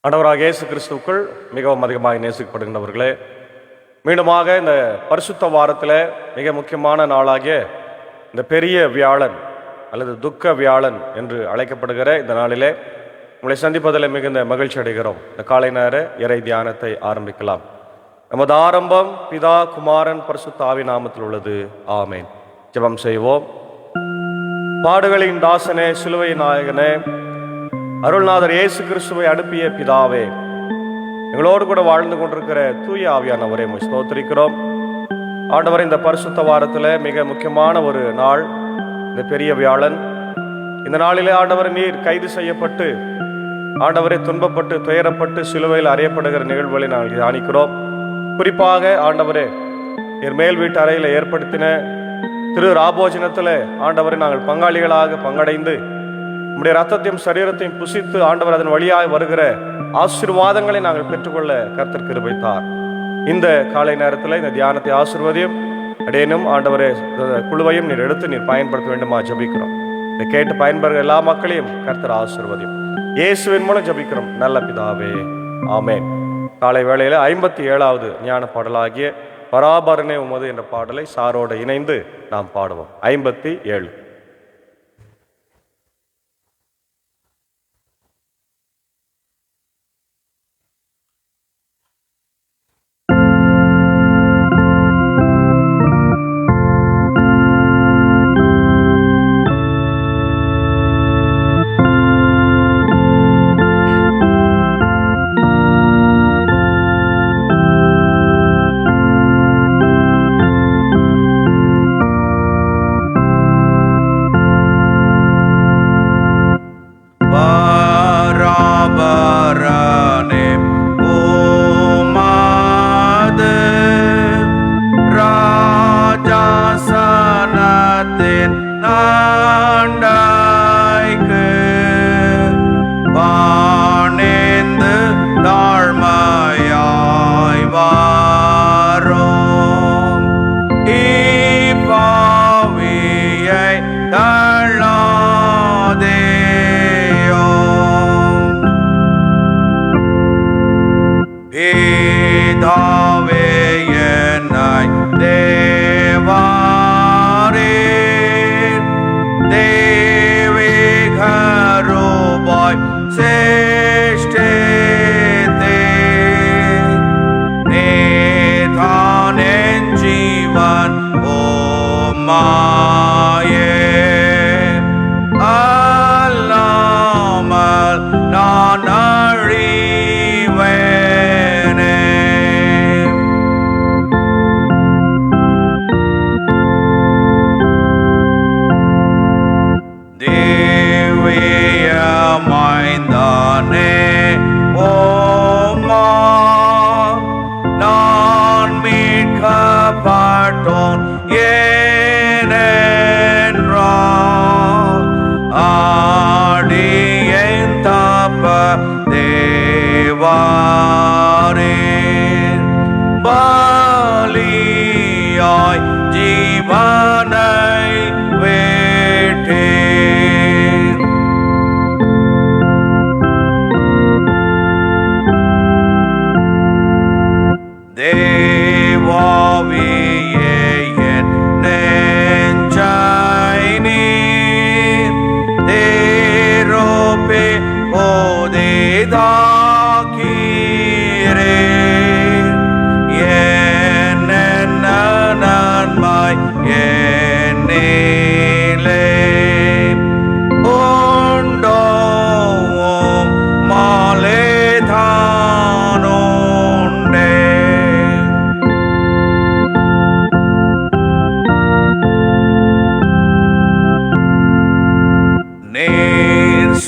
ஆண்டவராகிய இயேசு கிறிஸ்துவுக்குள் மிகவும் அதிகமாக நேசிக்கப்படுகின்றவர்களே, மீண்டுமாக இந்த பரிசுத்த வாரத்தில் மிக முக்கியமான நாளாகிய இந்த பெரிய வியாழன் அல்லது துக்க வியாழன் என்று அழைக்கப்படுகிற இந்த நாளிலே உங்களை சந்திப்பதில் மிகுந்த மகிழ்ச்சி அடைகிறோம். இந்த காலை நேர இறை தியானத்தை ஆரம்பிக்கலாம். நமது ஆரம்பம் பிதா, குமாரன், பரிசுத்த ஆவி நாமத்தில் உள்ளது. ஆமேன். ஜெபம் செய்வோம். பாடுகளின் தாசனே, சிலுவை நாயகனே, அருள்நாதர் இயேசு கிறிஸ்துவை அனுப்பிய பிதாவே, எங்களோடு கூட வாழ்ந்து கொண்டிருக்கிற தூய ஆவியானவரை ஸ்தோத்திரிக்கிறோம். ஆண்டவர், இந்த பரிசுத்த வாரத்தில் மிக முக்கியமான ஒரு நாள் இந்த பெரிய வியாழன். இந்த நாளிலே ஆண்டவர் நீர் கைது செய்யப்பட்டு, ஆண்டவரை துன்பப்பட்டு துயரப்பட்டு சிலுவையில் அறையப்படுகிற நிகழ்வுகளை நாங்கள் தியானிக்கிறோம். குறிப்பாக ஆண்டவரே, நீர் மேல் வீட்டு அறையில் ஏற்படுத்தின திரு ராபோஜனத்தில் ஆண்டவரை நாங்கள் பங்காளிகளாக பங்கடைந்து நம்முடைய ரத்தத்தையும் சரீரத்தையும் புசித்து ஆண்டவர் அதன் வழியாக வருகிற ஆசீர்வாதங்களை நாங்கள் பெற்றுக்கொள்ள கர்த்தர் கிருபைத்தார். இந்த காலை நேரத்தில் இந்த தியானத்தை ஆசீர்வதியும் அடேனும் ஆண்டவரே குழுவையும் நீர் எடுத்து நீர் பயன்படுத்த வேண்டுமா ஜபிக்கிறோம். இதை கேட்டு பயன்பெறுகிற எல்லா மக்களையும் கர்த்தர் ஆசீர்வதியும் இயேசுவின் மூலம் ஜபிக்கிறோம் நல்ல பிதாவே, ஆமேன். காலை வேளையில் 57வது ஞான பாடலாகிய பராபரனே உமது என்ற பாடலை சாரோடு இணைந்து நாம் பாடுவோம். 57.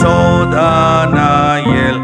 சோதனையில்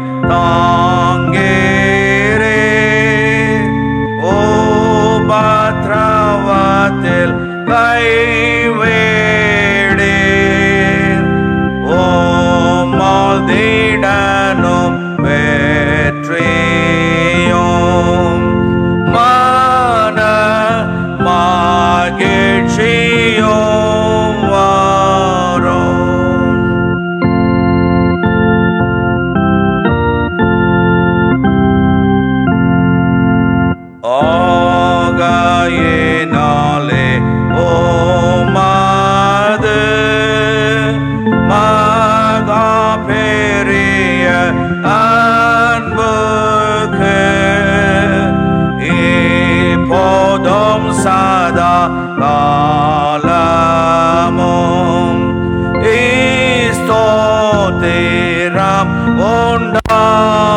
உண்டாகவும்.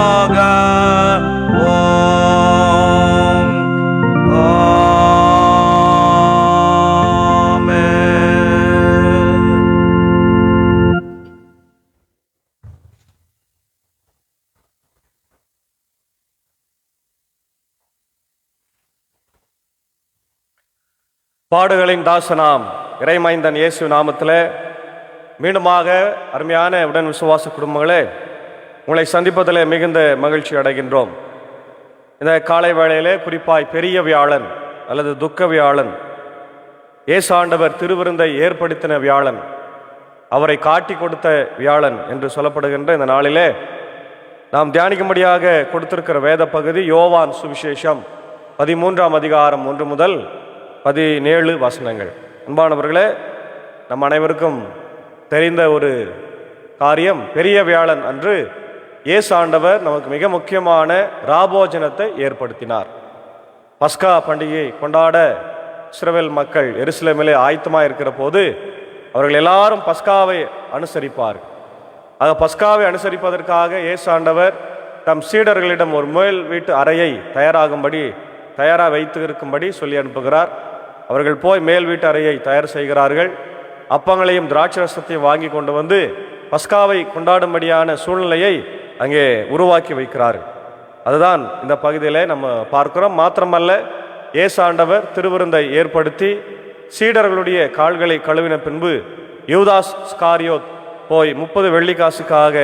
ஆமென். பாடுகளின் தாசனாம் இறைமைந்தன் இயேசு நாமத்தில் மீண்டுமாக அருமையான உடன் விசுவாச குடும்பங்களே, உங்களை சந்திப்பதில் மிகுந்த மகிழ்ச்சி அடைகின்றோம். இந்த காலை வேளையிலே குறிப்பாய் பெரிய வியாழன் அல்லது துக்க வியாழன், இயேசு ஆண்டவர் திருவிருந்தை ஏற்படுத்தின வியாழன், அவரை காட்டி கொடுத்த வியாழன் என்று சொல்லப்படுகின்ற இந்த நாளிலே நாம் தியானிக்கும்படியாக கொடுத்திருக்கிற வேத பகுதி யோவான் சுவிசேஷம் 13ஆம் அதிகாரம் 1 முதல் 17 வசனங்கள். அன்பானவர்களே, நம் அனைவருக்கும் தெரிந்த ஒரு காரியம், பெரிய வியாழன் அன்று இயேசு ஆண்டவர் நமக்கு மிக முக்கியமான ராபோஜனத்தை ஏற்படுத்தினார். பஸ்கா பண்டிகையை கொண்டாட இஸ்ரவேல் மக்கள் எருசலேமிலே ஆயத்தமாக இருக்கிற போது அவர்கள் எல்லாரும் பஸ்காவை அனுசரிப்பார்கள். ஆக பஸ்காவை அனுசரிப்பதற்காக இயேசு ஆண்டவர் தம் சீடர்களிடம் ஒரு மேல் வீட்டு அறையை தயாராக வைத்து இருக்கும்படி சொல்லி அனுப்புகிறார். அவர்கள் போய் மேல் வீட்டு அறையை தயார் செய்கிறார்கள். அப்பங்களையும் திராட்சரசத்தையும் வாங்கி கொண்டு வந்து பஸ்காவை கொண்டாடும்படியான சூழ்நிலையை அங்கே உருவாக்கி வைக்கிறார்கள். அதுதான் இந்த பகுதியில் நம்ம பார்க்கிறோம். மாத்திரமல்ல, இயேசு ஆண்டவர் திருவிருந்தை ஏற்படுத்தி சீடர்களுடைய கால்களை கழுவின பின்பு யூதாஸ் ஸ்காரியோத் போய் 30 வெள்ளிக்காசுக்காக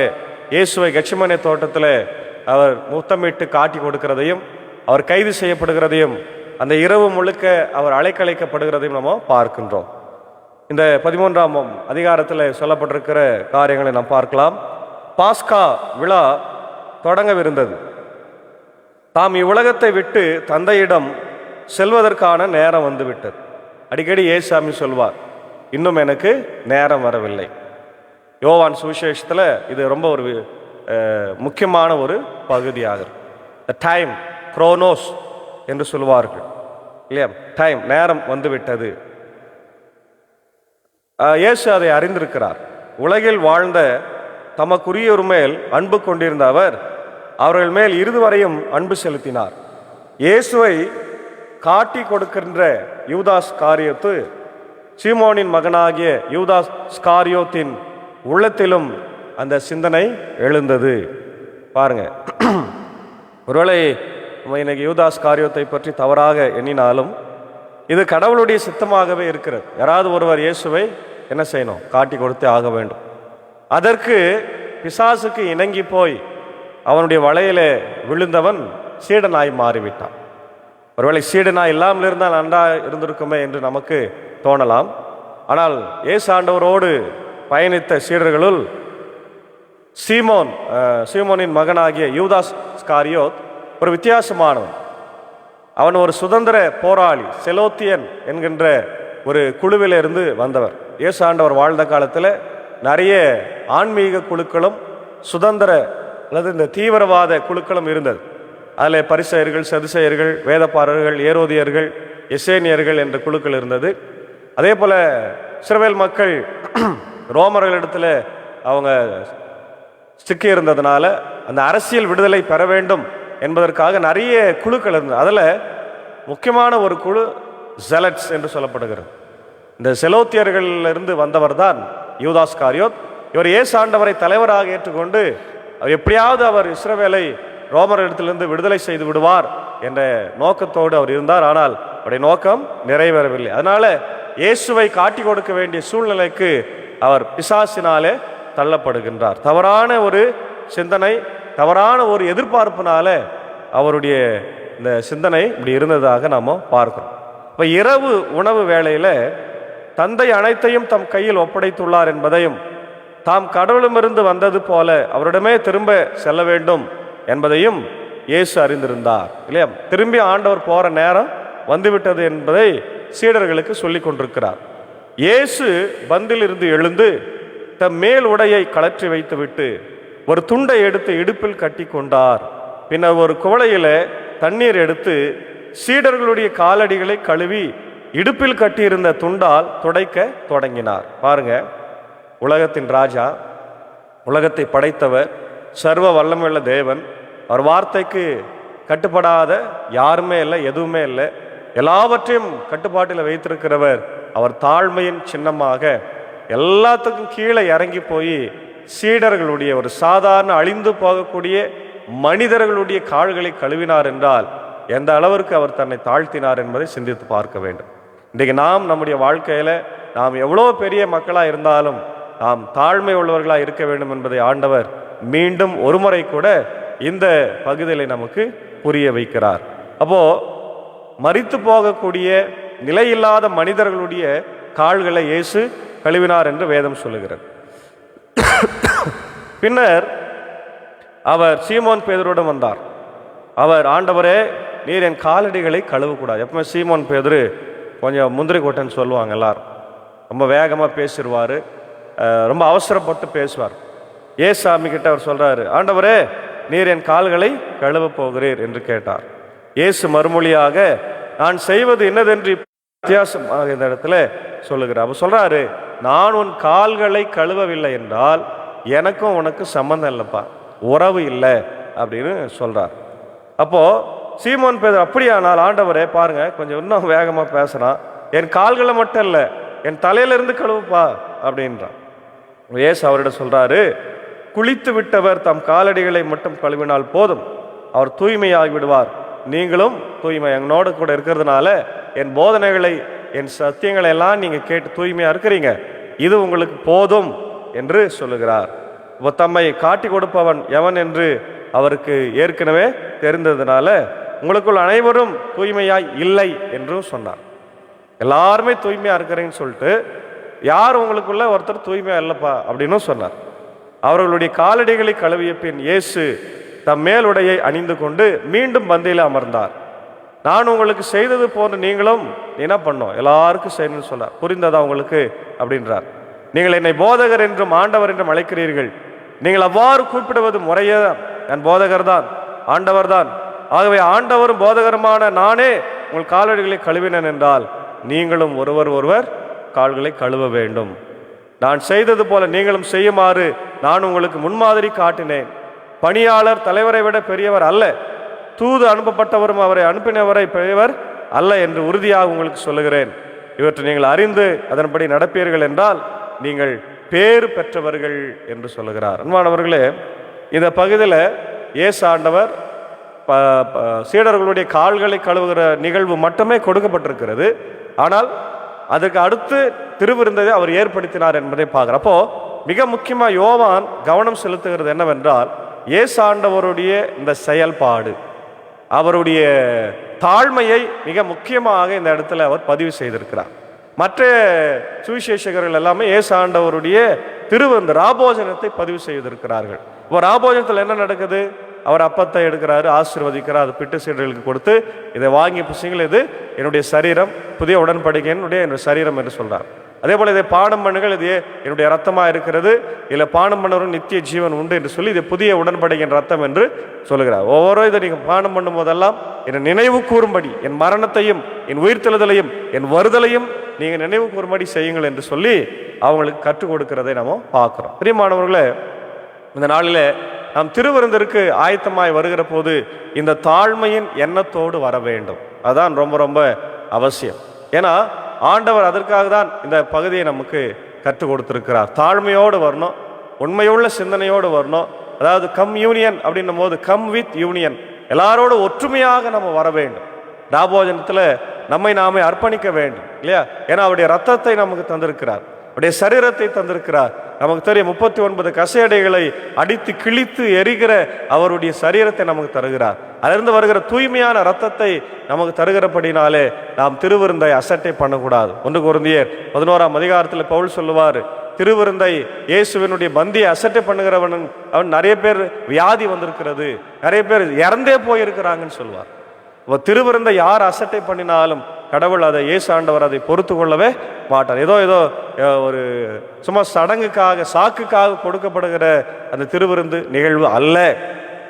இயேசுவை கெத்செமனே தோட்டத்தில் அவர் முத்தமிட்டு காட்டி கொடுக்கிறதையும், அவர் கைது செய்யப்படுகிறதையும், அந்த இரவு முழுக்க அவர் அலைக்கழைக்கப்படுகிறதையும் நம்ம பார்க்கின்றோம். இந்த 13ஆம் அதிகாரத்தில் சொல்லப்பட்டிருக்கிற காரியங்களை நாம் பார்க்கலாம். பாஸ்கா விழா தொடங்கவிருந்தது. தாம் இவ்வுலகத்தை விட்டு தந்தையிடம் செல்வதற்கான நேரம் வந்துவிட்டது. அடிக்கடி இயேசாமி சொல்வார், இன்னும் எனக்கு நேரம் வரவில்லை. யோவான் சுவிசேஷத்தில் இது ரொம்ப ஒரு முக்கியமான ஒரு பகுதியாகும். த டைம், குரோனோஸ் என்று சொல்வார்கள் இல்லையா? டைம், நேரம் வந்துவிட்டது. இயேசு அதை அறிந்திருக்கிறார். உலகில் வாழ்ந்த தமக்குரியவர் மேல் அன்பு கொண்டிருந்த அவர் அவர்கள் மேல் இறுதி வரையும் அன்பு செலுத்தினார். இயேசுவை காட்டி கொடுக்கின்ற யூதாஸ் ஸ்காரியோத்து, சீமோனின் மகனாகிய யூதாஸ் ஸ்காரியோத்தின் உள்ளத்திலும் அந்த சிந்தனை எழுந்தது. பாருங்க, ஒருவேளை இன்னைக்கு யூதாஸ் ஸ்காரியோத்தை பற்றி தவறாக எண்ணினாலும் இது கடவுளுடைய சித்தமாகவே இருக்கிறது. யாராவது ஒருவர் இயேசுவை என்ன செய்யணும்? காட்டி கொடுத்தே ஆக வேண்டும். அதற்கு பிசாசுக்கு இணங்கி போய் அவனுடைய வலையிலே விழுந்தவன் சீடனாய் மாறிவிட்டான். ஒருவேளை சீடனாய் இல்லாமல் இருந்தால் நன்றாக இருந்திருக்குமே என்று நமக்கு தோணலாம். ஆனால் இயேசு ஆண்டவரோடு பயணித்த சீடர்களுள் சீமோனின் மகனாகிய யூதாஸ் ஸ்காரியோத் ஒரு வித்தியாசமானவன். அவன் ஒரு சுதந்திர போராளி, செலோத்தியன் என்கின்ற ஒரு குழுவிலிருந்து வந்தவர். இயேசு ஆண்டவர் வாழ்ந்த காலத்தில் நிறைய ஆன்மீக குழுக்களும் சுதந்திர அல்லது இந்த தீவிரவாத குழுக்களும் இருந்தது. அதில் பரிசேயர்கள், சதுசேயர்கள், வேதப்பாரர்கள், ஏரோதியர்கள், எசேனியர்கள் என்ற குழுக்கள் இருந்தது. அதே போல் இஸ்ரவேல் மக்கள் ரோமர்களிடத்தில் அவங்க சிக்கி இருந்ததுனால அந்த அரசியல் விடுதலை பெற வேண்டும் என்பதற்காக நிறைய குழுக்கள் இருந்தது. அதில் முக்கியமான ஒரு குழு ஜெலட்ஸ் என்று சொல்லப்படுகிறது. இந்த செலோத்தியர்களிலிருந்து வந்தவர் தான் யூதாஸ் ஸ்காரியோத். இவர் இயேசு ஆண்டவரை தலைவராக ஏற்றுக்கொண்டு எப்படியாவது அவர் இஸ்ரவேலை ரோமரிடத்திலிருந்து விடுதலை செய்து விடுவார் என்ற நோக்கத்தோடு அவர் இருந்தார். ஆனால் அவருடைய நோக்கம் நிறைவேறவில்லை. அதனால இயேசுவை காட்டி கொடுக்க வேண்டிய சூழ்நிலைக்கு அவர் பிசாசினாலே தள்ளப்படுகின்றார். தவறான ஒரு சிந்தனை, தவறான ஒரு எதிர்பார்ப்பினால அவருடைய இந்த சிந்தனை இப்படி இருந்ததாக நாம் பார்க்கிறோம். இப்போ இரவு உணவு வேளையில் தந்தை அனைத்தையும் தம் கையில் ஒப்படைத்துள்ளார் என்பதையும், தாம் கடவுளிடமிருந்து வந்தது போல அவரிடமே திரும்ப செல்ல வேண்டும் என்பதையும் இயேசு அறிந்திருந்தார் இல்லையா? திரும்பி ஆண்டவர் போற நேரம் வந்துவிட்டது என்பதை சீடர்களுக்கு சொல்லி கொண்டிருக்கிறார். இயேசு பந்திலிருந்து எழுந்து தம் மேல் உடையை கழற்றி வைத்துவிட்டு ஒரு துண்டை எடுத்து இடுப்பில் கட்டி கொண்டார். பின்னர் ஒரு குவளையில தண்ணீர் எடுத்து சீடர்களுடைய காலடிகளை கழுவி இடுப்பில் கட்டியிருந்த துண்டால் துடைக்க தொடங்கினார். பாருங்க, உலகத்தின் ராஜா, உலகத்தை படைத்தவர், சர்வ வல்லமையுள்ள தேவன். அவர் வார்த்தைக்கு கட்டுப்படாத யாருமே இல்லை, எதுவுமே இல்லை. எல்லாவற்றையும் கட்டுப்பாட்டில் வைத்திருக்கிறவர். அவர் தாழ்மையின் சின்னமாக எல்லாத்துக்கும் கீழே இறங்கி போய் சீடர்களுடைய, ஒரு சாதாரண அழிந்து போகக்கூடிய மனிதர்களுடைய கால்களை கழுவினார் என்றால் எந்த அளவிற்கு அவர் தன்னை தாழ்த்தினார் என்பதை சிந்தித்து பார்க்க வேண்டும். இன்றைக்கு நாம் நம்முடைய வாழ்க்கையில் நாம் எவ்வளோ பெரிய மக்களாக இருந்தாலும் நாம் தாழ்மை உள்ளவர்களாக இருக்க வேண்டும் என்பதை ஆண்டவர் மீண்டும் ஒரு முறை கூட இந்த பகுதியில் நமக்கு புரிய வைக்கிறார். அப்போது மரித்து போகக்கூடிய நிலையில்லாத மனிதர்களுடைய கால்களை இயேசு கழுவினார் என்று வேதம் சொல்லுகிறது. பின்னர் அவர் சீமோன் பேதுருவிடம் வந்தார். அவர், ஆண்டவரே, நீர் என் காலடிகளை கழுவக்கூடாது. எப்பவுமே சீமோன் பேதுரு கொஞ்சம் முந்திரி கொட்டைன்னு சொல்லுவாங்க எல்லாரும். ரொம்ப வேகமாக பேசிடுவார், ரொம்ப அவசரப்பட்டு பேசுவார். ஏசாமி கிட்ட அவர் சொல்கிறாரு, ஆண்டவரே, நீர் என் கால்களை கழுவ போகிறீர் என்று கேட்டார். இயேசு மறுமொழியாக, நான் செய்வது என்னதென்று வித்தியாசமாக இந்த இடத்துல சொல்லுகிறார். அப்போ சொல்கிறாரு, நான் உன் கால்களை கழுவவில்லை என்றால் எனக்கும் உனக்கு சம்மந்தம் இல்லைப்பா, உறவு இல்லை அப்படின்னு சொல்கிறார். அப்போது சீமோன் பேதுரு, அப்படியானால் ஆண்டவரே பாருங்க, கொஞ்சம் இன்னும் வேகமாக பேசுகிறான், என் கால்களை மட்டும் இல்லை என் தலையிலிருந்து கழுவுப்பா அப்படின்றான். இயேசு அவரிடம் சொல்கிறாரு, குளித்து விட்டவர் தம் காலடிகளை மட்டும் கழுவினால் போதும், அவர் தூய்மையாகி விடுவார். நீங்களும் தூய்மை என்னோட கூட இருக்கிறதுனால என் போதனைகளை, என் சத்தியங்களை எல்லாம் நீங்கள் கேட்டு தூய்மையாக இருக்கிறீங்க, இது உங்களுக்கு போதும் என்று சொல்லுகிறார். இப்போ தம்மை காட்டி கொடுப்பவன் எவன் என்று அவருக்கு ஏற்கனவே தெரிந்ததுனால உங்களுக்குள் அனைவரும் தூய்மையாய் இல்லை என்றும் சொன்னார். எல்லாருமே தூய்மையாக இருக்கிறீங்கன்னு சொல்லிட்டு யார் உங்களுக்குள்ள ஒருத்தர் தூய்மையாக இல்லைப்பா அப்படின்னு சொன்னார். அவர்களுடைய காலடிகளை கழுவிய பின் இயேசு தம் மேலுடையை அணிந்து கொண்டு மீண்டும் பந்தியில் அமர்ந்தார். நான் உங்களுக்கு செய்தது போன்று நீங்களும் என்ன பண்ணோம், எல்லாருக்கும் செய்யணும்னு சொன்னார். புரிந்ததா உங்களுக்கு அப்படின்றார். நீங்கள் என்னை போதகர் என்றும் ஆண்டவர் என்றும் அழைக்கிறீர்கள். நீங்கள் அவ்வாறு கூப்பிடுவது முறையே, என் போதகர் தான், ஆண்டவர் தான். ஆகவே ஆண்டவரும் போதகருமான நானே உங்கள் காலடிகளை கழுவினேன் என்றால் நீங்களும் ஒருவர் கால்களை கழுவ வேண்டும். நான் செய்தது போல நீங்களும் செய்யுமாறு நான் உங்களுக்கு முன்மாதிரி காட்டினேன். பணியாளர் தலைவரை விட பெரியவர் அல்ல, தூது அனுப்பப்பட்டவரும் அவரை அனுப்பினவரை பெரியவர் அல்ல என்று உறுதியாக உங்களுக்கு சொல்லுகிறேன். இவற்றை நீங்கள் அறிந்து அதன்படி நடப்பீர்கள் என்றால் நீங்கள் பேறு பெற்றவர்கள் என்று சொல்லுகிறார். அன்பானவர்களே, இந்த பகுதியில் இயேசு ஆண்டவர் சீடர்களுடைய கால்களை கழுவுகிற நிகழ்வு மட்டுமே கொடுக்கப்பட்டிருக்கிறது. ஆனால் அதுக்கு அடுத்து திருவிருந்ததை அவர் ஏற்படுத்தினார் என்பதை பார்க்குறோம். அப்போ மிக முக்கியமாக யோவான் கவனம் செலுத்துகிறது என்னவென்றால், இயேசு ஆண்டவருடைய இந்த செயல்பாடு, அவருடைய தாழ்மையை மிக முக்கியமாக இந்த இடத்துல அவர் பதிவு செய்திருக்கிறார். மற்ற சுவிசேஷகர்கள் எல்லாமே இயேசு ஆண்டவருடைய திருவிருந்து ராபோஜனத்தை பதிவு செய்திருக்கிறார்கள். இப்போ ராபோஜனத்தில் என்ன நடக்குது, அவர் அப்பத்தை எடுக்கிறாரு, ஆசீர்வதிக்கிறார், அது பிட்டு சீடர்களுக்கு கொடுத்து இதை வாங்கி புசிங்கள், இது என்னுடைய சரீரம், புதிய உடன்படிக்கையினுடைய என்னுடைய சரீரம் என்று சொல்றார். அதே போல இதை பானம் பண்ணுங்கள், இது என்னுடைய ரத்தமாக இருக்கிறது, இதில் பானம் பண்ணவரும் நித்திய ஜீவன் உண்டு என்று சொல்லி இது புதிய உடன்படிக்கையின் ரத்தம் என்று சொல்லுகிறார். ஒவ்வொரு இதை நீங்கள் பானம் பண்ணும் போதெல்லாம் என்னை நினைவு கூறும்படி, என் மரணத்தையும் என் உயிர்த்தெழுதலையும் என் வருதலையும் நீங்கள் நினைவு கூறும்படி செய்யுங்கள் என்று சொல்லி அவங்களுக்கு கற்றுக் கொடுக்கிறதை நம்ம பார்க்குறோம். பிரியமானவர்களே, இந்த நாளில் நாம் திருவிருந்திற்கு ஆயத்தமாய் வருகிற போது இந்த தாழ்மையின் எண்ணத்தோடு வர வேண்டும். அதுதான் ரொம்ப ரொம்ப அவசியம். ஏன்னா ஆண்டவர் அதற்காக தான் இந்த பகுதியை நமக்கு கற்றுக் கொடுத்திருக்கிறார். தாழ்மையோடு வரணும், உண்மையுள்ள சிந்தனையோடு வரணும். அதாவது கம் யூனியன் அப்படின்னும் போது கம் வித் யூனியன், எல்லாரோடு ஒற்றுமையாக நம்ம வர வேண்டும். ராபோஜனத்தில் நம்மை நாமே அர்ப்பணிக்க வேண்டும் இல்லையா? ஏன்னா அவருடைய ரத்தத்தை நமக்கு தந்திருக்கிறார், அவருடைய சரீரத்தை தந்திருக்கிறார். நமக்கு தெரியும் 39 கசையடைகளை அடித்து கிழித்து எரிகிற அவருடைய சரீரத்தை நமக்கு தருகிறார். அதிலிருந்து வருகிற தூய்மையான ரத்தத்தை நமக்கு தருகிறபடினாலே நாம் திருவிருந்தை அசட்டை பண்ணக்கூடாது. 1 கொரிந்தியர் 11ஆம் அதிகாரத்தில் பவுல் சொல்லுவார், திருவிருந்தை இயேசுவினுடைய பந்தியை அசட்டை பண்ணுகிறவன் அவன் நிறைய பேர் வியாதி வந்திருக்கிறது, நிறைய பேர் இறந்தே போயிருக்கிறாங்கன்னு சொல்லுவார். திருவிருந்தை யார் அசட்டை பண்ணினாலும் கடவுள் அதை, இயேசு ஆண்டவர் அதை பொறுத்து கொள்ளவே மாட்டார். ஏதோ ஒரு சும்மா சடங்குக்காக சாக்குக்காக கொடுக்கப்படுகிற அந்த திருவிருந்து நிகழ்வு அல்ல.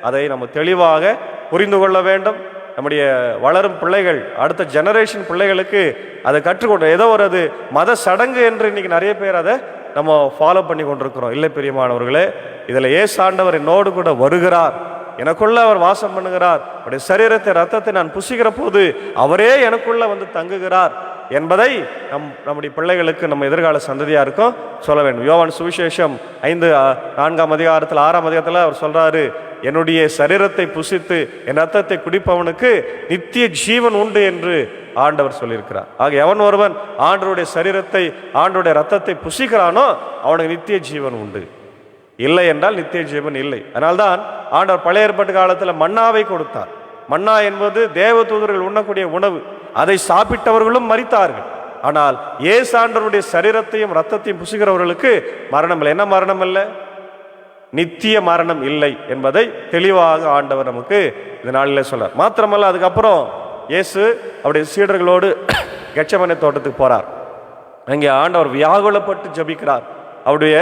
அதை நம்ம தெளிவாக புரிந்து கொள்ள வேண்டும். நம்முடைய வளரும் பிள்ளைகள், அடுத்த ஜெனரேஷன் பிள்ளைகளுக்கு அதை கற்றுக்கொண்டு, ஏதோ ஒரு அது மத சடங்கு என்று இன்னைக்கு நிறைய பேர் அதை நம்ம ஃபாலோ பண்ணி கொண்டிருக்கிறோம். இல்லை பிரியமானவர்களே, இதில் இயேசு ஆண்டவர் என்னோடு கூட வருகிறார், எனக்குள்ள அவர் வாசம் பண்ணுகிறார், அவருடைய சரீரத்தை ரத்தத்தை நான் புசிக்கிற போது அவரே எனக்குள்ள வந்து தங்குகிறார் என்பதை நம்முடைய பிள்ளைகளுக்கு, நம்ம எதிர்கால சந்ததியா இருக்கும் சொல்ல வேண்டும். யோவான் சுவிசேஷம் 5:4 6 அவர் சொல்றாரு, என்னுடைய சரீரத்தை புசித்து என் ரத்தத்தை குடிப்பவனுக்கு நித்திய ஜீவன் உண்டு என்று ஆண்டவர் சொல்லியிருக்கிறார். ஆக எவன் ஒருவன் ஆண்டவருடைய சரீரத்தை ஆண்டவருடைய ரத்தத்தை புசிக்கிறானோ அவனுக்கு நித்திய ஜீவன் உண்டு, இல்லை என்றால் நித்திய ஜீவன் இல்லை. அதனால்தான் ஆண்டவர் பழைய ஏற்பாட்டு காலத்தில் மன்னாவை கொடுத்தார். மன்னா என்பது தேவ தூதர்கள் உண்ணக்கூடிய உணவு. அதை சாப்பிட்டவர்களும் மரித்தார்கள். ஆனால் இயேசு ஆண்டவருடைய சரீரத்தையும் ரத்தத்தையும் புசிக்கிறவர்களுக்கு மரணம் இல்லை. என்ன மரணம் இல்லை? நித்திய மரணம் இல்லை என்பதை தெளிவாக ஆண்டவர் நமக்கு இந்த நாளில் சொல்றார். மாத்திரமல்ல, அதுக்கப்புறம் இயேசு அவருடைய சீடர்களோடு கெத்செமனே தோட்டத்துக்கு போறார். அங்கே ஆண்டவர் வியாகுலப்பட்டு ஜபிக்கிறார். அவருடைய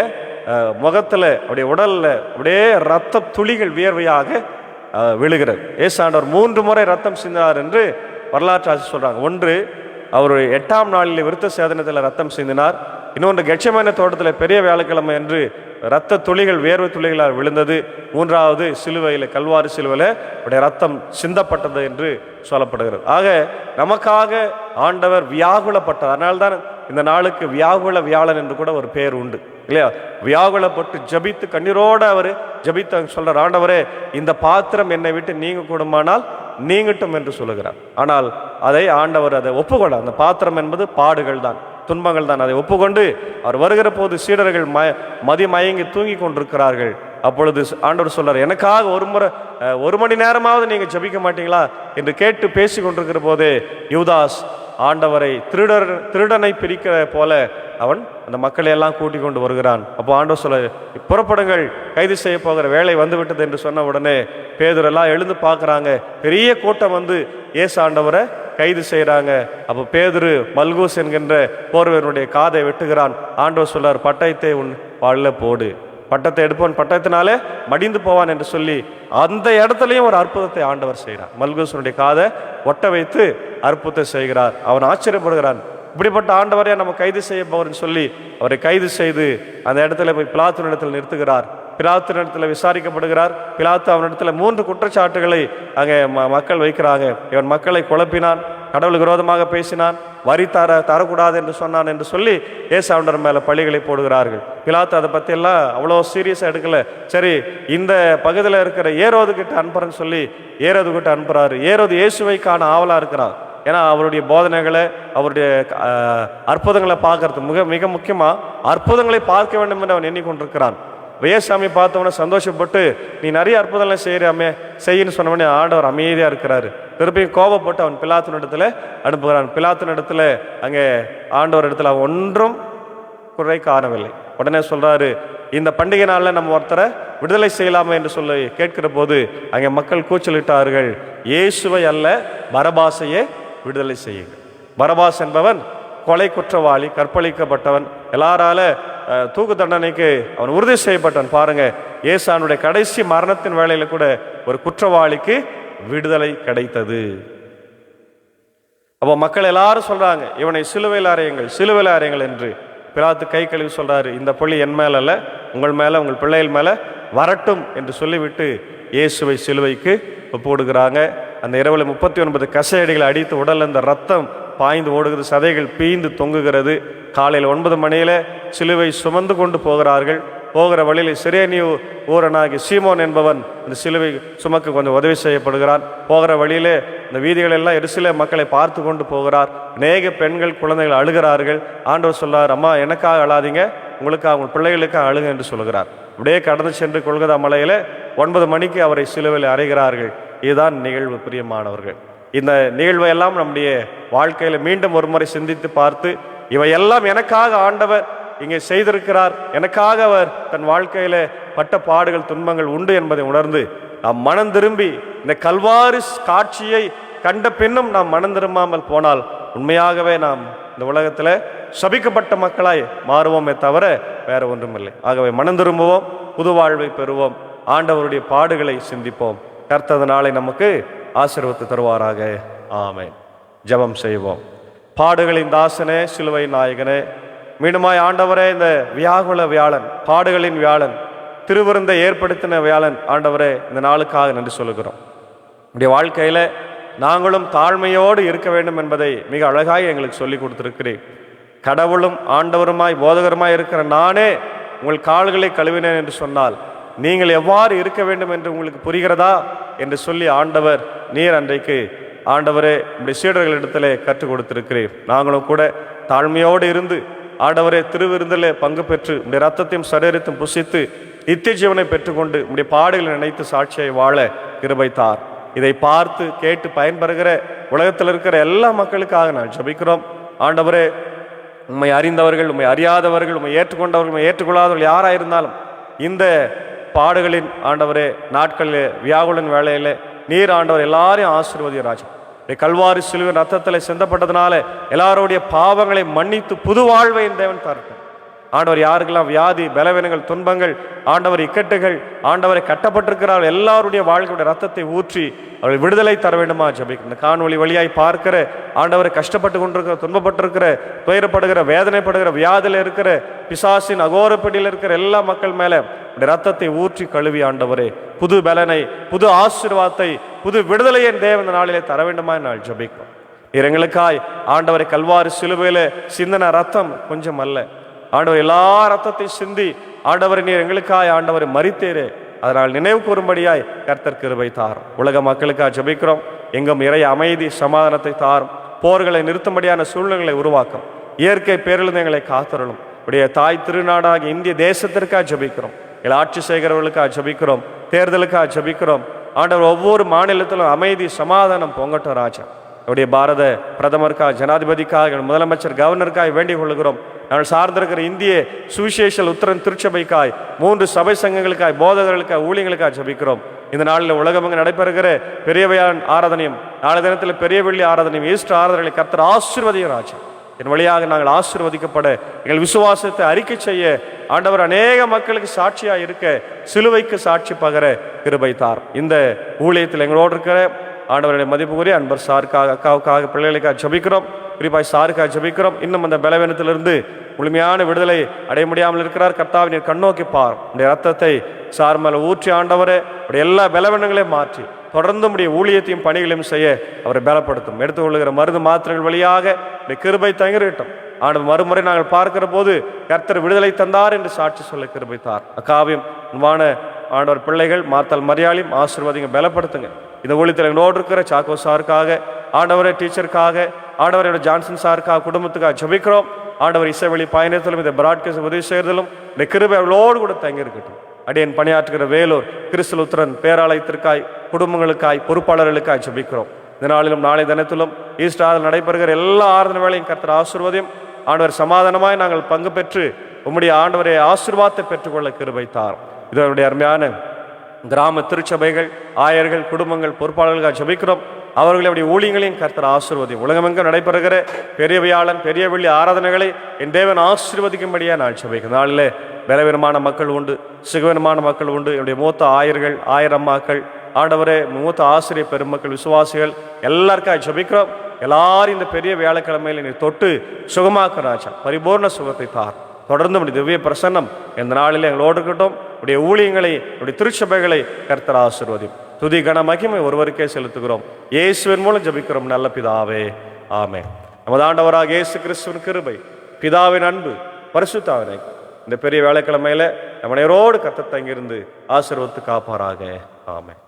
முகத்தில், அவருடைய உடலில் அப்படியே ரத்த துளிகள் வியர்வையாக விழுகிறது. இயேசு ஆண்டவர் 3 முறை ரத்தம் சிந்தினார் என்று வரலாற்று ஆசிரியர் சொல்றாங்க. ஒன்று, அவர் 8ஆம் நாளில் விருத்த சேதனத்தில் ரத்தம் சிந்தினார். இன்னொன்று, கெத்செமனே தோட்டத்தில் பெரிய வியாழக்கிழமை என்று இரத்த துளிகள், வேர்வை துளிகளால் விழுந்தது. 3வது, சிலுவையில், கல்வாரி சிலுவையில் அவருடைய ரத்தம் சிந்தப்பட்டது என்று சொல்லப்படுகிறது. ஆக நமக்காக ஆண்டவர் வியாகுலப்பட்டார். அதனால்தான் இந்த நாளுக்கு வியாகுல வியாழன் என்று கூட ஒரு பெயர் உண்டு, இல்லையா? வியாகுலப்பட்டு ஜபித்து கண்ணீரோடு அவர் ஜபித்து சொல்றார், ஆண்டவரே இந்த பாத்திரம் என்னை விட்டு நீங்க கூடுமானால் நீங்கட்டும் என்று சொல்லுகிறார். ஆனால் அதை ஆண்டவர் அதை ஒப்புக்கொள்ள, அந்த பாத்திரம் என்பது பாடுகள் தான், துன்பங்கள் தான். அதை ஒப்புக்கொண்டு அவர் வருகிற போது சீடர்கள் மதிமயங்கி தூங்கி கொண்டிருக்கிறார்கள். அப்பொழுது ஆண்டவர் சொல்றார், எனக்காக ஒரு மணி நேரமாவது நீங்க ஜபிக்க மாட்டீங்களா என்று கேட்டு பேசி கொண்டிருக்கிற போதே யூதாஸ் ஆண்டவரை திருடனை பிரிக்கிற போல அவன் அந்த மக்களை எல்லாம் கூட்டிக் கொண்டு வருகிறான். அப்போ ஆண்டவர் சொல்ல, புறப்படுங்கள், கைது செய்ய போகிற வேலை வந்து விட்டது என்று சொன்ன உடனே பேதுரு எல்லாம் எழுந்து பார்க்குறாங்க. பெரிய கூட்டம் வந்து இயேசு ஆண்டவரை கைது செய்கிறாங்க. அப்போ பேதுரு மல்கூஸ் என்கின்ற போர்வனுடைய காதை வெட்டுகிறான். ஆண்டவர் சொல்றார், பட்டயத்தை உன் வாள்ல போடு, பட்டத்தை எடுப்பவன் பட்டத்தினாலே மடிந்து போவான் என்று சொல்லி அந்த இடத்துலையும் ஒரு அற்புதத்தை ஆண்டவர் செய்கிறார். மல்கூசனுடைய காதை ஒட்ட வைத்து அற்புதத்தை செய்கிறார். அவன் ஆச்சரியப்படுகிறான், இப்படிப்பட்ட ஆண்டவரையா நம்ம கைது செய்ய போகிறேன்னு சொல்லி அவரை கைது செய்து அந்த இடத்துல போய் பிலாத்து இடத்தில் நிறுத்துகிறார். பிலாத்து இடத்துல விசாரிக்கப்படுகிறார். பிலாத்து அவனிடத்துல 3 குற்றச்சாட்டுகளை அங்கே மக்கள் வைக்கிறாங்க. இவன் மக்களை குழப்பினான், கடவுளுக்கு விரோதமாக பேசினான், வரி தரக்கூடாது என்று சொன்னான் என்று சொல்லி இயேசு ஆண்டவர் மேலே பழிகளை போடுகிறார்கள். பிலாத்து அதை பற்றி எல்லாம் அவ்வளோ சீரியஸாக எடுக்கல. சரி, இந்த பகுதியில் இருக்கிற ஏரோது கிட்ட அனுப்புறேன்னு சொல்லி ஏரோது கிட்ட அனுப்புறாரு. ஏரோது இயேசுவை காண ஆவலாக இருக்கிறான். ஏன்னா அவருடைய போதனைகளை, அவருடைய அற்புதங்களை பார்க்கறது மிக முக்கியமாக அற்புதங்களை பார்க்க வேண்டும் என்று அவன் எண்ணிக்கொண்டிருக்கிறான். இயேசுவை பார்த்தவொடனே சந்தோஷப்பட்டு, நீ நிறைய அற்புதங்களை செய்கிறாமே, செய்யின்னு சொன்னவொடனே ஆண்டவர் அமைதியாக இருக்கிறாரு. திருப்பியும் கோபப்பட்டு அவன் பிலாத்தின் இடத்துல அனுப்புகிறான். பிலாத்தின் இடத்துல அங்கே ஆண்டவர் இடத்துல அவன் ஒன்றும் குறை காணவில்லை. உடனே சொல்றாரு, இந்த பண்டிகை நாளில் நம்ம ஒருத்தரை விடுதலை செய்யலாமா என்று சொல்லி கேட்கிற போது அங்கே மக்கள் கூச்சலிட்டார்கள், இயேசுவை அல்ல பரபாசையே விடுதலை செய்யுங்கள். பரபாஸ் என்பவன் கொலை குற்றவாளி, கற்பழிக்கப்பட்டவன், எல்லாரால தூக்கு தண்டனைக்கு அவன் உறுதி செய்யப்பட்டான். பாருங்க, இயேசுனுடைய கடைசி மரணத்தின் வேளையில கூட ஒரு குற்றவாளிக்கு விடுதலை கிடைத்தது. அப்போ மக்கள் எல்லாரும் சொல்றாங்க, இவனை சிலுவையில் அறையுங்கள், சிலுவையில் அறையுங்கள் என்று. பிலாத்து கை கழுவி சொல்றாரு, இந்த பழி என் மேல அல்ல, உங்கள் மேல, உங்கள் பிள்ளைகள் மேல வரட்டும் என்று சொல்லிவிட்டு இயேசுவை சிலுவைக்கு ஒப்புடுகிறாங்க. அந்த இரவுல 39 கசையடிகளை அடித்து உடல் அந்த ரத்தம் பாய்ந்து ஓடுகிறது, சதைகள் பீந்து தொங்குகிறது. காலையில் 9 மணியில சிலுவை சுமந்து கொண்டு போகிறார்கள். போகிற வழியில் சிரேனிய ஊரனாகி சீமோன் என்பவன் இந்த சிலுவை சுமக்க கொஞ்சம் உதவி செய்யப்படுகிறான். போகிற வழியிலே இந்த வீதிகள் எல்லாம் எரிசில மக்களை பார்த்து கொண்டு போகிறார். அநேக பெண்கள், குழந்தைகள் அழுகிறார்கள். ஆண்டவர் சொல்றார், அம்மா எனக்காக அழாதீங்க, உங்களுக்காக, உங்கள் பிள்ளைகளுக்காக அழுங்க என்று சொல்கிறார். அப்படியே கடந்து சென்று கொல்கதா மலையில 9 மணிக்கு அவரை சிலுவையில் அறைகிறார்கள். இதுதான் நிகழ்வு. பிரியமானவர்கள், இந்த நிகழ்வை எல்லாம் நம்முடைய வாழ்க்கையில மீண்டும் ஒரு முறை சிந்தித்து பார்த்து, இவையெல்லாம் எனக்காக ஆண்டவர் இங்கே செய்திருக்கிறார், எனக்காக அவர் தன் வாழ்க்கையில பட்ட பாடுகள், துன்பங்கள் உண்டு என்பதை உணர்ந்து நாம் மனம் திரும்பி இந்த கல்வாரி காட்சியை கண்ட பின்னும் நாம் மனம் திரும்பாமல் போனால் உண்மையாகவே நாம் இந்த உலகத்துல சபிக்கப்பட்ட மக்களாய் மாறுவோமே தவிர வேற ஒன்றுமில்லை. ஆகவே மனம் திரும்புவோம், புது வாழ்வை பெறுவோம், ஆண்டவருடைய பாடுகளை சிந்திப்போம். கர்த்தர் நாளை நமக்கு ஆசீர்வத்து தருவாராக. ஆமென். ஜெபம் செய்வோம். பாடுகளின் தாசனே, சிலுவை நாயகனே, மீண்டுமாய் ஆண்டவரே, இந்த வியாகுல வியாழன், பாடுகளின் வியாழன், திருவிருந்தை ஏற்படுத்தின வியாழன் ஆண்டவரே, இந்த நாளுக்காக நன்றி சொல்லுகிறோம். நம்முடைய வாழ்க்கையில நாங்களும் தாழ்மையோடு இருக்க வேண்டும் என்பதை மிக அழகாய் எங்களுக்கு சொல்லி கொடுத்திருக்கிறேன். கடவுளும் ஆண்டவருமாய் போதகருமாய் இருக்கிற நானே உங்கள் கால்களை கழுவினேன் என்று சொன்னால் நீங்கள் எவ்வாறு இருக்க வேண்டும் என்று உங்களுக்கு புரிகிறதா என்று சொல்லி ஆண்டவர் நீர் அன்றைக்கு ஆண்டவரே நம்முடைய சீடர்களிடத்திலே கற்றுக் கொடுத்திருக்கிறேன். நாங்களும் கூட தாழ்மையோடு இருந்து ஆண்டவரே திருவிருந்திலே பங்கு பெற்று உடைய ரத்தத்தையும் சரீரத்தையும் புசித்து நித்திய ஜீவனை பெற்றுக்கொண்டு உடைய பாடுகளை நினைத்து சாட்சியை வாழ கிருபை தார். இதை பார்த்து கேட்டு பயன்பெறுகிற உலகத்தில் இருக்கிற எல்லா மக்களுக்காக நான் ஜெபிக்கிறோம். ஆண்டவரே, உம்மை அறிந்தவர்கள், உம்மை அறியாதவர்கள், உம்மை ஏற்றுக்கொண்டவர்கள், உம்மை ஏற்றுக்கொள்ளாதவர்கள் யாராயிருந்தாலும் இந்த பாடுகளின் ஆண்டவரே நாட்களில் வியாகுலின் வேளையில நீர் ஆண்டவர் எல்லாரையும் ஆசீர்வதிய ராஜா. கல்வாரி சிலுவின் ரத்தத்தில் சிந்தப்பட்டதுனால எல்லாருடைய பாவங்களை மன்னித்து புது வாழ்வை தேவன் தரட்டும். ஆண்டவர் யாருக்கெல்லாம் வியாதி, பலவீனங்கள், துன்பங்கள், ஆண்டவர் இக்கட்டுகள், ஆண்டவரை கட்டப்பட்டிருக்கிறார்கள் எல்லாருடைய வாழ்க்கையுடைய ரத்தத்தை ஊற்றி அவர்கள் விடுதலை தர வேண்டுமா ஜெபிக்கிறேன். இந்த காணொலி வழியாய் பார்க்கிற ஆண்டவரை கஷ்டப்பட்டு கொண்டிருக்கிற, துன்பப்பட்டிருக்கிற, துயரப்படுகிற, வேதனைப்படுகிற, வியாதியில் இருக்கிற, பிசாசின் அகோரப்படியில் இருக்கிற எல்லா மக்கள் மேலே ரத்தத்தை ஊற்றி கழுவி ஆண்டவரே புது பலனை, புது ஆசீர்வாதத்தை, புது விடுதலையை தேவன் நாளிலே தர வேண்டுமா நான் ஜெபிக்கிறோம். எங்களுக்காய் ஆண்டவரை கல்வாரி சிலுவையில சிந்தின ரத்தம் கொஞ்சம் அல்ல ஆண்டவர், எல்லா ரத்தத்தை சிந்தி ஆண்டவரை நீர் எங்களுக்காய் ஆண்டவரை மரித்தேரே, அதனால் நினைவு கூறும்படியாய் கர்த்தர் கிருபை தாரும். உலக மக்களுக்காக ஜெபிக்கிறோம். எங்கும் இறை அமைதி சமாதானத்தை தாரும். போர்களை நிறுத்தும்படியான சூழ்நிலைகளை உருவாக்கும். இயற்கை பேரிலிருந்து எங்களை காத்தருளும். உடைய தாய் திருநாடாக இந்திய தேசத்திற்காக ஜெபிக்கிறோம். எங்களை ஆட்சி செய்கிறவர்களுக்காக ஜெபிக்கிறோம். தேர்தலுக்காக ஜெபிக்கிறோம். ஆண்டவர் ஒவ்வொரு மாநிலத்திலும் அமைதி சமாதானம் பொங்கட்டும் ராஜா. நம்முடைய பாரத பிரதமருக்காக, ஜனாதிபதிக்காக, முதலமைச்சர், கவர்னருக்காக வேண்டிக் கொள்கிறோம். நாங்கள் சார்ந்திருக்கிற இந்திய சுவிசேஷல் உத்தரன் திருச்சபைக்காய், 3 சபை சங்கங்களுக்காய், போதகர்களுக்காய், ஊழியர்களுக்காக ஜெபிக்கிறோம். இந்த நாளில் உலகமெங்கு நடைபெறுகிற பெரியவையான் ஆராதனையும், நாளை தினத்தில் பெரிய வெள்ளி ஆராதனையும், ஈஸ்டர் ஆராதனை கர்த்தர் ஆசீர்வதியும் ராஜா. என் வழியாக நாங்கள் ஆசீர்வதிக்கப்பட, எங்கள் விசுவாசத்தை அறிக்கை செய்ய, ஆண்டவர் அநேக மக்களுக்கு சாட்சியாக இருக்க, சிலுவைக்கு சாட்சி பகர கிருபை தார். இந்த ஊழியத்தில் எங்களோடு இருக்கிற ஆண்டவருடைய மதிப்புக்குரிய அன்பர் சாருக்காக, அக்காவுக்காக, பிள்ளைகளுக்காக ஜெபிக்கிறோம். குறிப்பாக சாருக்காக ஜெபிக்கிறோம். இன்னும் அந்த பலவீனத்திலிருந்து முழுமையான விடுதலை அடைய முடியாமல் இருக்கிறார். கர்த்தாவின் கண்ணோக்கி பார். உடைய ரத்தத்தை சார் மேலே ஊற்றி ஆண்டவரே உடைய எல்லா பலவீனங்களையும் மாற்றி தொடர்ந்து உடைய ஊழியத்தையும் பணிகளையும் செய்ய அவரை பலப்படுத்தும். எடுத்துக்கொள்ளுகிற மருந்து மாத்திரைகள் வழியாக உடைய கிருபை தங்கிரட்டும். ஆண்டவர் மறுமுறை நாங்கள் பார்க்கிற போது கர்த்தர் விடுதலை தந்தார் என்று சாட்சி சொல்ல கிருபை தார். அக்காவியம் அன்பான ஆண்டவர் பிள்ளைகள் மார்த்தால் மரியாதையும் ஆசீர்வாதிங்க, பலப்படுத்துங்க. இந்த ஊழியத்தில் எங்களோடு இருக்கிற சாக்கோ சாருக்காக, ஆண்டவரை டீச்சருக்காக, ஆண்டவரோட ஜான்சன் சாருக்காக, குடும்பத்துக்காக ஜெபிக்கிறோம். ஆண்டவர் இசைவெளி பயணத்திலும் இந்த பிராட்காஸ்ட் உதவி செய்வதிலும் இந்த கிருபை அவளோடு கூட தங்கி இருக்கட்டும். அடியன் பணியாற்றுகிற வேலூர் கிறிஸ்து லுத்தரன் பேராலயத்திற்காய், குடும்பங்களுக்காய், பொறுப்பாளர்களுக்காய் ஜெபிக்கிறோம். இந்த நாளிலும் நாளை தினத்திலும் ஈஸ்டர் நடைபெறுகிற எல்லா ஆராதனை வேளையும் கர்த்தர் ஆசீர்வாதம். ஆண்டவர் சமாதானமாய் நாங்கள் பங்கு பெற்று உம்முடைய ஆண்டவரை ஆசீர்வாதத்தை பெற்றுக்கொள்ள கிருபை தாரும். இதனுடைய அருமையான கிராம திருச்சபைகள், ஆயர்கள், குடும்பங்கள், பொறுப்பாளர்களுக்காக ஜெபிக்கிறோம். அவர்களுடைய ஊழியங்களையும் கர்த்தர் ஆசீர்வதியும். உலகமெங்கும் நடைபெறுகிற பெரிய வியாழன், பெரிய வெள்ளி ஆராதனைகளை என் தேவன் ஆசீர்வதிக்கும்படியாக நான் ஜெபிக்கிறேன். நாளில் பலவீனமான மக்கள் உண்டு, சுகவீனமான மக்கள் உண்டு. என்னுடைய மூத்த ஆயர்கள், ஆயிரம்மாக்கள், ஆண்டவரே மூத்த ஆசிரியர் பெருமக்கள், விசுவாசிகள் எல்லாருக்காக ஜெபிக்கிறோம். எல்லாரும் இந்த பெரிய வியாழக்கிழமையில் நீ தொட்டு சுகமாக்க ராஜா, பரிபூர்ண சுகத்தை தார். தொடர்ந்து உடைய திவ்ய பிரசன்னம் இந்த நாளில் எங்களோடு இருக்கட்டும். உடைய ஊழியங்களை, உடைய திருச்சபைகளை கர்த்தர் ஆசீர்வதியும். துதி கன மகிமை ஒருவருக்கே செலுத்துகிறோம். இயேசுவின் மூலம் ஜெபிக்கிறோம் நல்ல பிதாவே, ஆமென். நமது ஆண்டவராக இயேசு கிறிஸ்துவின் கிருபை, பிதாவின் அன்பு, பரிசுத்தாவினை இந்த பெரிய வேலைக்கிழமையில நம்ம நேரோடு கர்த்தர் தங்கியிருந்து ஆசீர்வதித்து காப்பாராக. ஆமென்.